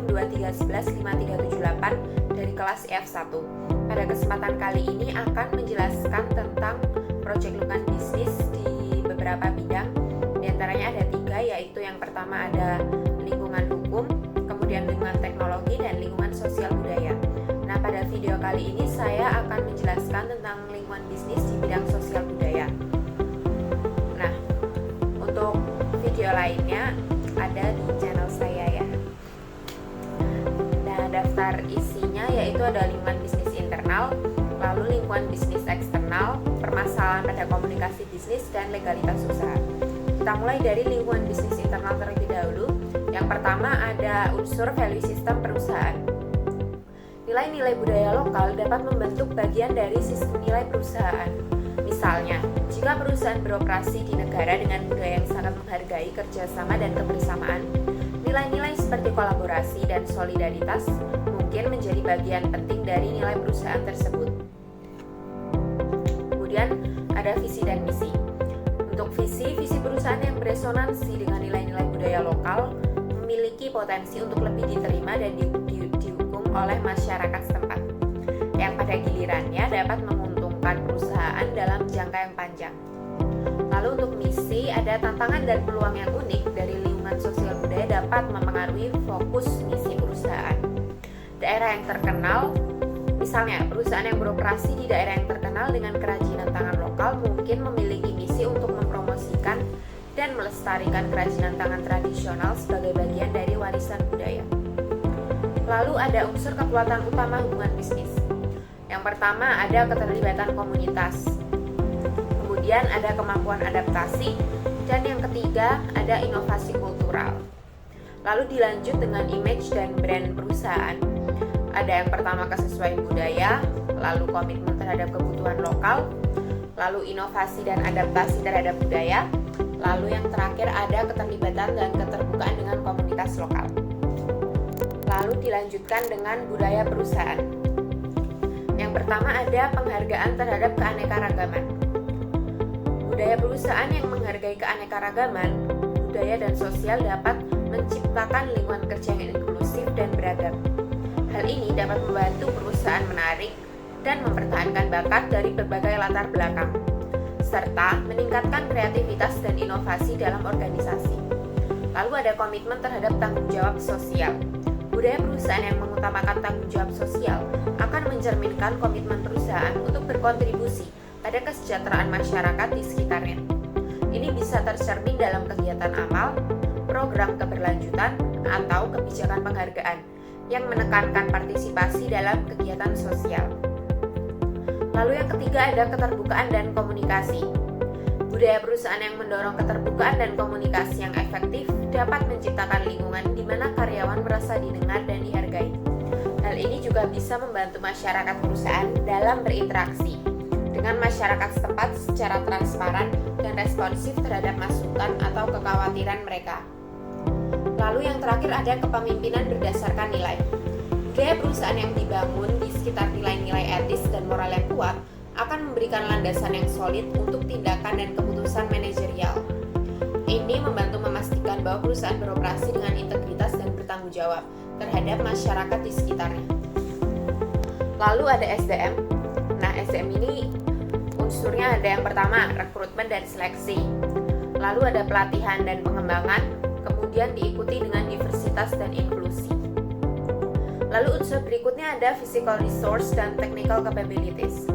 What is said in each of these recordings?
NIM 2311538 dari kelas F1. Pada kesempatan kali ini akan menjelaskan tentang proyek lingkungan bisnis di beberapa bidang. Di antaranya ada 3, yaitu yang pertama ada lingkungan hukum, kemudian lingkungan teknologi, dan lingkungan sosial budaya. Nah, pada video kali ini saya akan menjelaskan tentang lingkungan bisnis di bidang sosial budaya. Nah, untuk video lainnya ada di channel saya ya. Nah, daftar isinya yaitu ada lingkungan bisnis internal, lalu lingkungan bisnis eksternal, permasalahan pada komunikasi bisnis, dan legalitas usaha. Kita mulai dari lingkungan bisnis internal terlebih dahulu. Yang pertama ada unsur value system perusahaan. Nilai-nilai budaya lokal dapat membentuk bagian dari sistem nilai perusahaan. Misalnya, jika perusahaan beroperasi di negara dengan budaya yang sangat menghargai kerjasama dan kebersamaan, nilai-nilai seperti kolaborasi dan solidaritas mungkin menjadi bagian penting dari nilai perusahaan tersebut. Kemudian ada visi dan misi. Untuk visi perusahaan yang beresonansi dengan nilai-nilai budaya lokal memiliki potensi untuk lebih diterima dan didukung oleh masyarakat setempat, yang pada gilirannya dapat menguntungkan perusahaan dalam jangka yang panjang. Lalu untuk misi, ada tantangan dan peluang yang unik dari lingkungan sosial budaya dapat mempengaruhi fokus misi perusahaan. Daerah yang terkenal, misalnya perusahaan yang beroperasi di daerah yang terkenal dengan kerajinan tangan lokal mungkin memiliki misi untuk mempromosikan dan melestarikan kerajinan tangan tradisional sebagai bagian dari warisan budaya. Lalu ada unsur kekuatan utama hubungan bisnis. Yang pertama ada keterlibatan komunitas, kemudian ada kemampuan adaptasi, dan yang ketiga ada inovasi kultural. Lalu dilanjut dengan image dan brand perusahaan. Ada yang pertama kesesuaian budaya, lalu komitmen terhadap kebutuhan lokal, lalu inovasi dan adaptasi terhadap budaya, lalu yang terakhir ada keterlibatan dan keterbukaan dengan komunitas lokal. Lalu dilanjutkan dengan budaya perusahaan. Yang pertama ada penghargaan terhadap keanekaragaman. Budaya perusahaan yang menghargai keanekaragaman, budaya dan sosial dapat menciptakan lingkungan kerja yang inklusif dan beragam. Hal ini dapat membantu perusahaan menarik dan mempertahankan bakat dari berbagai latar belakang, serta meningkatkan kreativitas dan inovasi dalam organisasi. Lalu ada komitmen terhadap tanggung jawab sosial. Budaya perusahaan yang mengutamakan tanggung jawab sosial akan mencerminkan komitmen perusahaan untuk berkontribusi pada kesejahteraan masyarakat di sekitarnya. Ini bisa tercermin dalam kegiatan amal, program keberlanjutan, atau kebijakan penghargaan yang menekankan partisipasi dalam kegiatan sosial. Lalu yang ketiga ada keterbukaan dan komunikasi. Budaya perusahaan yang mendorong keterbukaan dan komunikasi yang efektif dapat menciptakan lingkungan di mana karyawan merasa didengar dan dihargai. Hal ini juga bisa membantu masyarakat perusahaan dalam berinteraksi dengan masyarakat setempat secara transparan dan responsif terhadap masukan atau kekhawatiran mereka. Lalu yang terakhir ada kepemimpinan berdasarkan nilai. Budaya perusahaan yang dibangun di sekitar nilai-nilai etis dan moral yang kuat akan memberikan landasan yang solid untuk tindakan dan keputusan manajerial. Ini membantu memastikan bahwa perusahaan beroperasi dengan integritas dan bertanggung jawab terhadap masyarakat di sekitarnya. Lalu ada SDM. Nah, SDM ini unsurnya ada yang pertama, rekrutmen dan seleksi. Lalu ada pelatihan dan pengembangan, kemudian diikuti dengan diversitas dan inklusi. Lalu unsur berikutnya ada physical resource dan technical capabilities.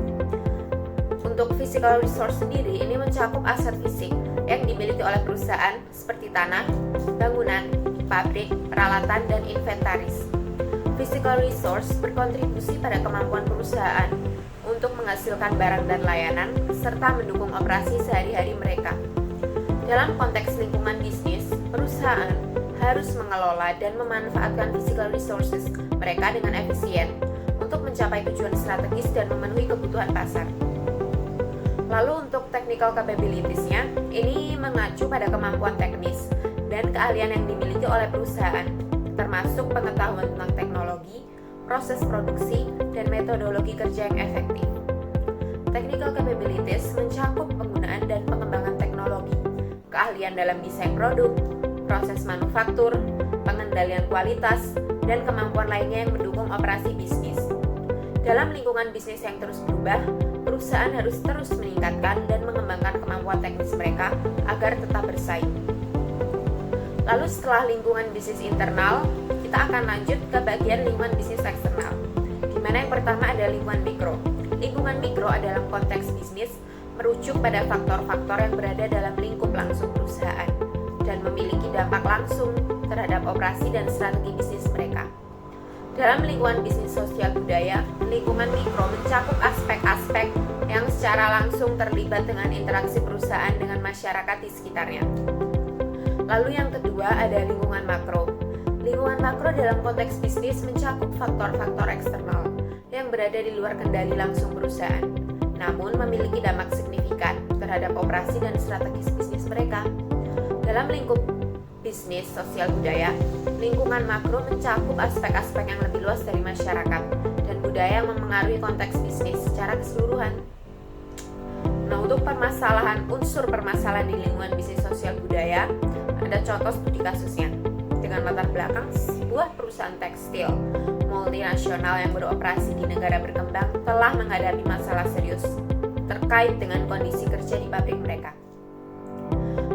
Untuk physical resource sendiri, ini mencakup aset fisik yang dimiliki oleh perusahaan seperti tanah, bangunan, pabrik, peralatan, dan inventaris. Physical resource berkontribusi pada kemampuan perusahaan untuk menghasilkan barang dan layanan, serta mendukung operasi sehari-hari mereka. Dalam konteks lingkungan bisnis, perusahaan harus mengelola dan memanfaatkan physical resources mereka dengan efisien untuk mencapai tujuan strategis dan memenuhi kebutuhan pasar. Lalu untuk technical capabilities-nya, ini mengacu pada kemampuan teknis dan keahlian yang dimiliki oleh perusahaan, termasuk pengetahuan tentang teknologi, proses produksi, dan metodologi kerja yang efektif. Technical capabilities mencakup penggunaan dan pengembangan teknologi, keahlian dalam desain produk, proses manufaktur, pengendalian kualitas, dan kemampuan lainnya yang mendukung operasi bisnis. Dalam lingkungan bisnis yang terus berubah, perusahaan harus terus meningkatkan dan mengembangkan kemampuan teknis mereka agar tetap bersaing. Lalu setelah lingkungan bisnis internal, kita akan lanjut ke bagian lingkungan bisnis eksternal, di mana yang pertama ada lingkungan mikro. Lingkungan mikro dalam konteks bisnis merujuk pada faktor-faktor yang berada dalam lingkup langsung perusahaan dan memiliki dampak langsung terhadap operasi dan strategi bisnis mereka. Dalam lingkungan bisnis sosial budaya, lingkungan mikro mencakup aspek-aspek yang secara langsung terlibat dengan interaksi perusahaan dengan masyarakat di sekitarnya. Lalu yang kedua ada lingkungan makro. Lingkungan makro dalam konteks bisnis mencakup faktor-faktor eksternal yang berada di luar kendali langsung perusahaan, namun memiliki dampak signifikan terhadap operasi dan strategis bisnis mereka. Dalam lingkup bisnis sosial budaya, lingkungan makro mencakup aspek-aspek yang lebih luas dari masyarakat dan budaya yang memengaruhi konteks bisnis secara keseluruhan. Nah, untuk unsur permasalahan di lingkungan bisnis sosial budaya, ada contoh studi kasusnya. Dengan latar belakang sebuah perusahaan tekstil multinasional yang beroperasi di negara berkembang telah menghadapi masalah serius terkait dengan kondisi kerja di pabrik mereka.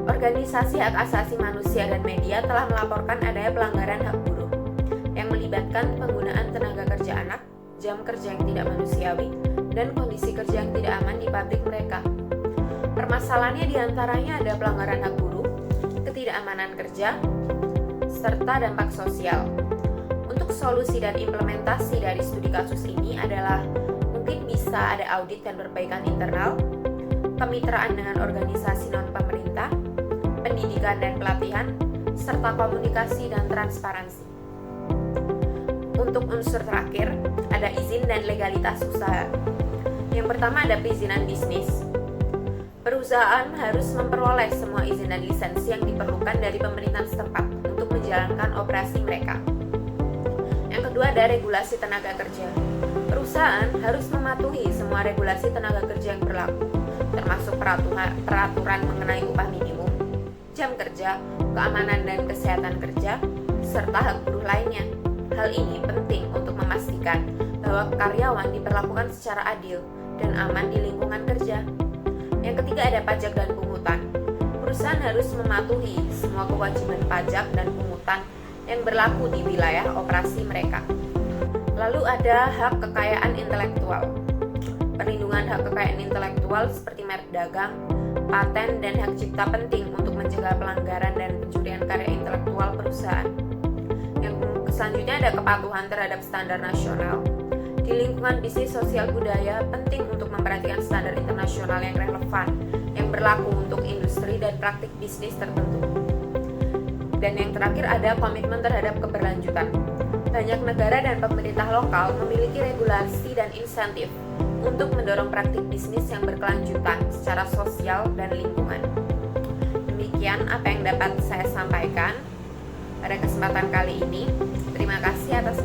Organisasi hak asasi manusia dan media telah melaporkan adanya pelanggaran hak buruh yang melibatkan penggunaan tenaga kerja anak, jam kerja yang tidak manusiawi, dan kondisi kerja yang tidak aman di pabrik mereka. Permasalahannya diantaranya ada pelanggaran hak buruh, ketidakamanan kerja, serta dampak sosial. Untuk solusi dan implementasi dari studi kasus ini adalah mungkin bisa ada audit dan perbaikan internal, kemitraan dengan organisasi non-pemerintah, pendidikan dan pelatihan, serta komunikasi dan transparansi. Untuk unsur terakhir, ada izin dan legalitas usaha. Yang pertama ada perizinan bisnis. Perusahaan harus memperoleh semua izin dan lisensi yang diperlukan dari pemerintahan setempat untuk menjalankan operasi mereka. Yang kedua ada regulasi tenaga kerja. Perusahaan harus mematuhi semua regulasi tenaga kerja yang berlaku, termasuk peraturan mengenai upah minimum, jam kerja, keamanan dan kesehatan kerja, serta hak buruh lainnya. Hal ini penting untuk memastikan bahwa karyawan diperlakukan secara adil dan aman di lingkungan kerja. Yang ketiga ada pajak dan pungutan. Perusahaan harus mematuhi semua kewajiban pajak dan pungutan yang berlaku di wilayah operasi mereka. Lalu ada hak kekayaan intelektual. Perlindungan hak kekayaan intelektual seperti merek dagang, paten, dan hak cipta penting untuk mencegah pelanggaran dan pencurian karya intelektual perusahaan. Yang selanjutnya ada kepatuhan terhadap standar nasional. Di lingkungan bisnis sosial budaya, penting untuk memperhatikan standar internasional yang relevan, yang berlaku untuk industri dan praktik bisnis tertentu. Dan yang terakhir ada komitmen terhadap keberlanjutan. Banyak negara dan pemerintah lokal memiliki regulasi dan insentif untuk mendorong praktik bisnis yang berkelanjutan secara sosial dan lingkungan. Demikian apa yang dapat saya sampaikan pada kesempatan kali ini. Terima kasih atas